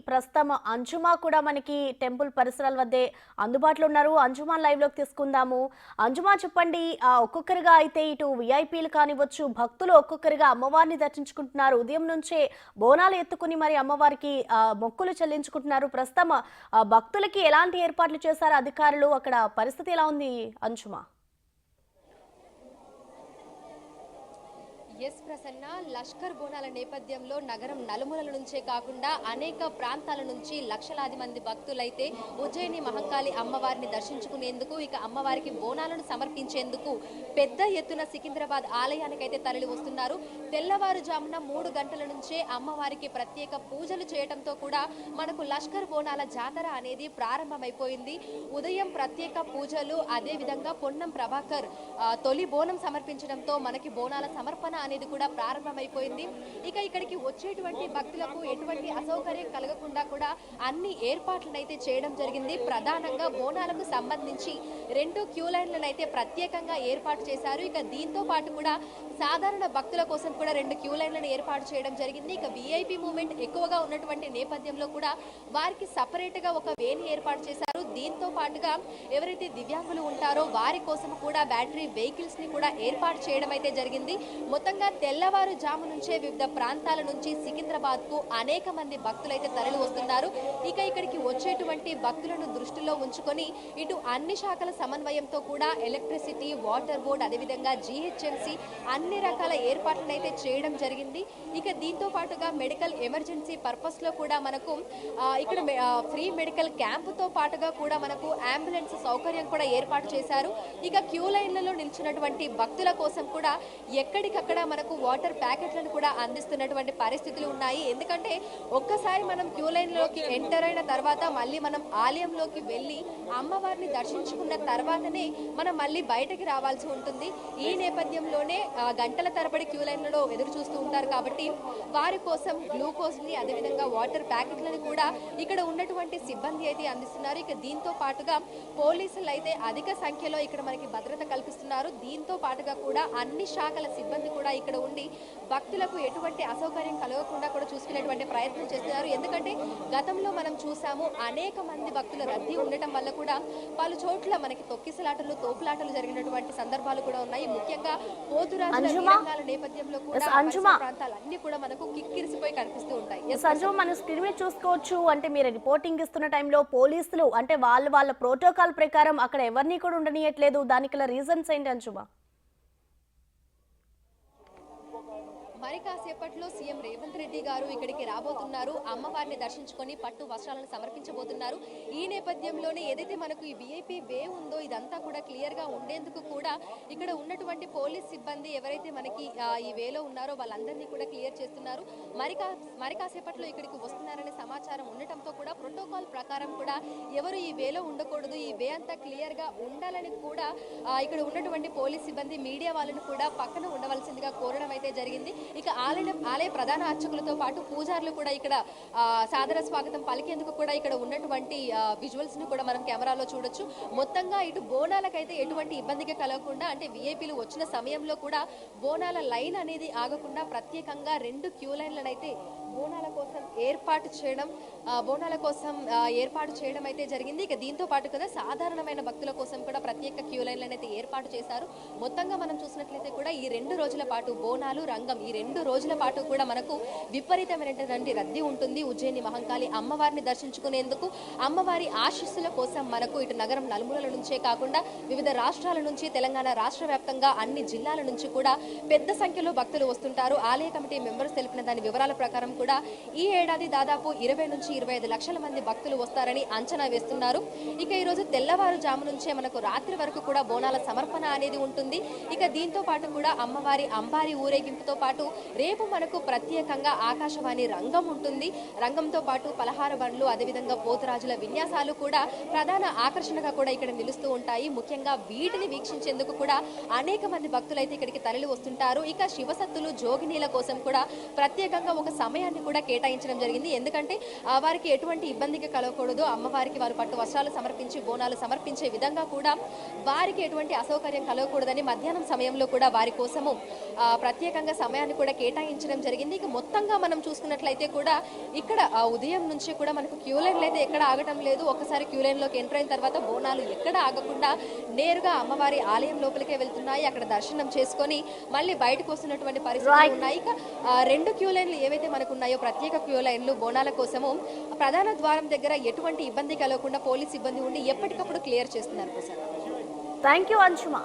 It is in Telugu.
ప్రస్తుతం అంజుమా కూడా మనకి టెంపుల్ పరిసరాల వద్దే అందుబాటులో ఉన్నారు. అంజుమా లైవ్ లోకి తీసుకుందాము. అంజుమా చెప్పండి, ఒక్కొక్కరిగా అయితే ఇటు విఐపీలు కానివచ్చు, భక్తులు ఒక్కొక్కరిగా అమ్మవారిని దర్శించుకుంటున్నారు. ఉదయం నుంచే బోనాలు ఎత్తుకుని మరి అమ్మవారికి మొక్కులు చెల్లించుకుంటున్నారు. ప్రస్తుతం భక్తులకి ఎలాంటి ఏర్పాట్లు చేశారు అధికారులు? అక్కడ పరిస్థితి ఎలా ఉంది అంజుమా? ఎస్ ప్రసన్న, లష్కర్ బోనాల నేపథ్యంలో నగరం నలుమూలల నుంచే కాకుండా అనేక ప్రాంతాల నుంచి లక్షలాది మంది భక్తులైతే ఉజ్జయిని మహంకాళి అమ్మవారిని దర్శించుకునేందుకు, ఇక అమ్మవారికి బోనాలను సమర్పించేందుకు పెద్ద ఎత్తున సికింద్రాబాద్ ఆలయానికైతే తరలి వస్తున్నారు. తెల్లవారుజామున 3 గంటల నుంచే అమ్మవారికి ప్రత్యేక పూజలు చేయడంతో కూడా మనకు లష్కర్ బోనాల జాతర అనేది ప్రారంభమైపోయింది. ఉదయం ప్రత్యేక పూజలు, అదే విధంగా పొన్నం ప్రభాకర్ తొలి బోనం సమర్పించడంతో మనకి బోనాల సమర్పణ అనేది కూడా ప్రారంభమైపోయింది. ఇక ఇక్కడికి వచ్చేటువంటి భక్తులకు ఎటువంటి అసౌకర్యం కలగకుండా కూడా అన్ని ఏర్పాట్లను అయితే చేయడం జరిగింది. ప్రధానంగా బోనాలకు సంబంధించి 2 క్యూ లైన్లను అయితే ప్రత్యేకంగా ఏర్పాటు చేశారు. ఇక దీంతో పాటు కూడా సాధారణ భక్తుల కోసం కూడా 2 క్యూ లైన్లను ఏర్పాటు చేయడం జరిగింది. ఇక విఐపి మూవ్మెంట్ ఎక్కువగా ఉన్నటువంటి నేపథ్యంలో కూడా వారికి సపరేట్ గా ఒక వేని ఏర్పాటు చేశారు. దీంతో పాటుగా ఎవరైతే దివ్యాంగులు ఉంటారో వారి కోసం కూడా బ్యాటరీ వెహికల్స్ ని కూడా ఏర్పాటు చేయడం అయితే జరిగింది. మొత్తంగా తెల్లవారుజాము నుంచే వివిధ ప్రాంతాల నుంచి సికింద్రాబాద్ కు అనేక మంది భక్తులు అయితే తరలి వస్తున్నారు. ఇక ఇక్కడికి వచ్చేటువంటి భక్తులను దృష్టిలో ఉంచుకొని ఇటు అన్ని శాఖల సమన్వయంతో కూడా ఎలక్ట్రిసిటీ, వాటర్ బోర్డ్, అదేవిధంగా జీహెచ్ఎంసీ అన్ని రకాల ఏర్పాట్లను అయితే చేయడం జరిగింది. ఇక దీంతో పాటుగా మెడికల్ ఎమర్జెన్సీ పర్పస్ లో కూడా మనకు ఇక్కడ ఫ్రీ మెడికల్ క్యాంపుతో పాటుగా కూడా మనకు అంబులెన్స్ సౌకర్యం కూడా ఏర్పాటు చేశారు. ఇక క్యూ లైన్లలో నిలిచినటువంటి భక్తుల కోసం కూడా ఎక్కడికక్కడ మనకు వాటర్ ప్యాకెట్లను కూడా అందిస్తున్నటువంటి పరిస్థితులు ఉన్నాయి. ఎందుకంటే ఒక్కసారి మనం క్యూ లైన్లోకి ఎంటర్ అయిన తర్వాత మళ్ళీ మనం ఆలయంలోకి వెళ్ళి అమ్మవారిని దర్శించుకున్న తర్వాతనే మనం మళ్ళీ బయటకి రావాల్సి ఉంటుంది. ఈ నేపథ్యంలోనే గంటల తరబడి క్యూ లైన్లలో ఎదురు చూస్తూ ఉంటారు. కాబట్టి వారి కోసం గ్లూకోజ్ ని, అదేవిధంగా వాటర్ ప్యాకెట్లను కూడా ఇక్కడ ఉన్నటువంటి సిబ్బంది అయితే అందిస్తున్నారు. ఇక దీంతో పాటుగా పోలీసులు అయితే అధిక సంఖ్యలో ఇక్కడ మనకి భద్రత కల్పిస్తున్నారు. దీంతో పాటుగా కూడా అన్ని శాఖల సిబ్బంది కూడా ఇక్కడ ఉండి భక్తులకు ఎటువంటి అసౌకర్యం కలగకుండా కూడా చూసుకునేటువంటి ప్రయత్నం చేస్తున్నారు. ఎందుకంటే గతంలో మనం చూసాము, అనేక మంది భక్తుల రద్దీ ఉండటం వల్ల కూడా పలు చోట్ల మనకి తొక్కిసలాటలు, తోపులాటలు జరిగినటువంటి సందర్భాలు కూడా ఉన్నాయి. ముఖ్యంగా పోతురాజుల నేపథ్యంలో కూడా ప్రాంతాలన్నీ కూడా మనకు కిక్కిరిసిపోయి కనిపిస్తూ ఉంటాయి. మనం స్క్రీన్ మీద చూసుకోవచ్చు. అంటే మీరు రిపోర్టింగ్ ఇస్తున్న టైంలో పోలీసులు అంటే వాళ్ళ ప్రోటోకాల్ ప్రకారం అక్కడ ఎవరిని కూడా ఉండనియట్లేదు. దానికి రీజన్స్ ఏంటి అంజుమా? మరి కాసేపట్లో సీఎం రేవంత్ రెడ్డి గారు ఇక్కడికి రాబోతున్నారు. అమ్మవారిని దర్శించుకొని పట్టు వస్త్రాలను సమర్పించబోతున్నారు. ఈ నేపథ్యంలోనే ఏదైతే మనకు ఈ విఐపి వే ఉందో ఇదంతా కూడా క్లియర్ గా ఉండేందుకు కూడా ఇక్కడ ఉన్నటువంటి పోలీస్ సిబ్బంది ఎవరైతే మనకి ఈ వేలో ఉన్నారో వాళ్ళందరినీ కూడా క్లియర్ చేస్తున్నారు. మరి కాసేపట్లో ఇక్కడికి వస్తున్నారనే సమాచారం ఉండటంతో కూడా ప్రోటోకాల్ ప్రకారం కూడా ఎవరు ఈ వేలో ఉండకూడదు, ఈ వే అంతా క్లియర్ గా ఉండాలని కూడా ఇక్కడ ఉన్నటువంటి పోలీస్ సిబ్బంది మీడియా వాళ్ళను కూడా పక్కన ఉండవలసిందిగా కోరడం అయితే జరిగింది. ఇక ఆలయ ప్రధాన అర్చకులతో పాటు పూజారులు కూడా ఇక్కడ సాదర స్వాగతం పలికేందుకు కూడా ఇక్కడ ఉన్నటువంటి విజువల్స్ ను కూడా మనం కెమెరాలో చూడొచ్చు. మొత్తంగా ఇటు బోనాలకైతే ఎటువంటి ఇబ్బందిగా కలగకుండా, అంటే విఐపీలు వచ్చిన సమయంలో కూడా బోనాల లైన్ అనేది ఆగకుండా ప్రత్యేకంగా 2 క్యూ లైన్లను అయితే బోనాల కోసం ఏర్పాటు చేయడం అయితే జరిగింది. ఇక దీంతో పాటు కదా సాధారణమైన భక్తుల కోసం కూడా ప్రత్యేక క్యూ లైన్లను అయితే ఏర్పాటు చేశారు. మొత్తంగా మనం చూసినట్లయితే కూడా ఈ 2 రోజుల పాటు బోనాలు, రంగం ఈ 2 రోజుల పాటు కూడా మనకు విపరీతమైనటువంటి రద్దీ ఉంటుంది. ఉజ్జయిని మహంకాళి అమ్మవారిని దర్శించుకునేందుకు, అమ్మవారి ఆశీస్సుల కోసం మనకు ఇటు నగరం నలుమూలల నుంచే కాకుండా వివిధ రాష్ట్రాల నుంచి, తెలంగాణ రాష్ట్ర వ్యాప్తంగా అన్ని జిల్లాల నుంచి కూడా పెద్ద సంఖ్యలో భక్తులు వస్తుంటారు. ఆలయ కమిటీ మెంబర్స్ తెలిపిన దాని వివరాల ప్రకారం కూడా ఈ ఏడాది దాదాపు 20 నుంచి 25 లక్షల మంది భక్తులు వస్తారని అంచనా వేస్తున్నారు. ఇక ఈ రోజు తెల్లవారుజాము నుంచే మనకు రాత్రి వరకు కూడా బోనాల సమర్పణ అనేది ఉంటుంది. ఇక దీంతో పాటు కూడా అమ్మవారి అంబారి ఊరేగింపుతో పాటు రేపు మనకు ప్రత్యేకంగా ఆకాశవాణి రంగం ఉంటుంది. రంగంతో పాటు పలహార బండ్లు, అదేవిధంగా పోతురాజుల విన్యాసాలు కూడా ప్రధాన ఆకర్షణగా కూడా ఇక్కడ నిలుస్తూ ఉంటాయి. ముఖ్యంగా వీటిని వీక్షించేందుకు కూడా అనేక మంది భక్తులు అయితే ఇక్కడికి తరలి వస్తుంటారు. ఇక శివసత్తులు, జోగినీల కోసం కూడా ప్రత్యేకంగా ఒక సమయాన్ని సమయాన్ని కూడా కేటాయించడం జరిగింది. ఎందుకంటే వారికి ఎటువంటి ఇబ్బందికి కలగకూడదు, అమ్మవారికి వారు పట్టు వస్త్రాలు సమర్పించి బోనాలు సమర్పించే విధంగా కూడా వారికి ఎటువంటి అసౌకర్యం కలగకూడదని మధ్యాహ్నం సమయంలో కూడా వారి కోసము ప్రత్యేకంగా సమయాన్ని కూడా కేటాయించడం జరిగింది. ఇక మొత్తంగా మనం చూసుకున్నట్లయితే కూడా ఇక్కడ ఉదయం నుంచి కూడా మనకు క్యూ లైన్లు అయితే ఎక్కడ ఆగటం లేదు. ఒక్కసారి క్యూ లైన్ లోకి ఎంటర్ అయిన తర్వాత బోనాలు ఎక్కడ ఆగకుండా నేరుగా అమ్మవారి ఆలయం లోపలికే వెళ్తున్నాయి. అక్కడ దర్శనం చేసుకొని మళ్ళీ బయటకు వస్తున్నటువంటి పరిస్థితులు ఉన్నాయి. ఇక 2 క్యూ లైన్లు ఏవైతే మనకు ఉన్నాయో ప్రత్యేక క్యూ లైన్లు బోనాల కోసము ప్రధాన ద్వారం దగ్గర ఎటువంటి ఇబ్బంది కలగకుండా పోలీస్ సిబ్బంది ఉండి ఎప్పటికప్పుడు క్లియర్ చేస్తున్నారు. Thank you అంశుమా.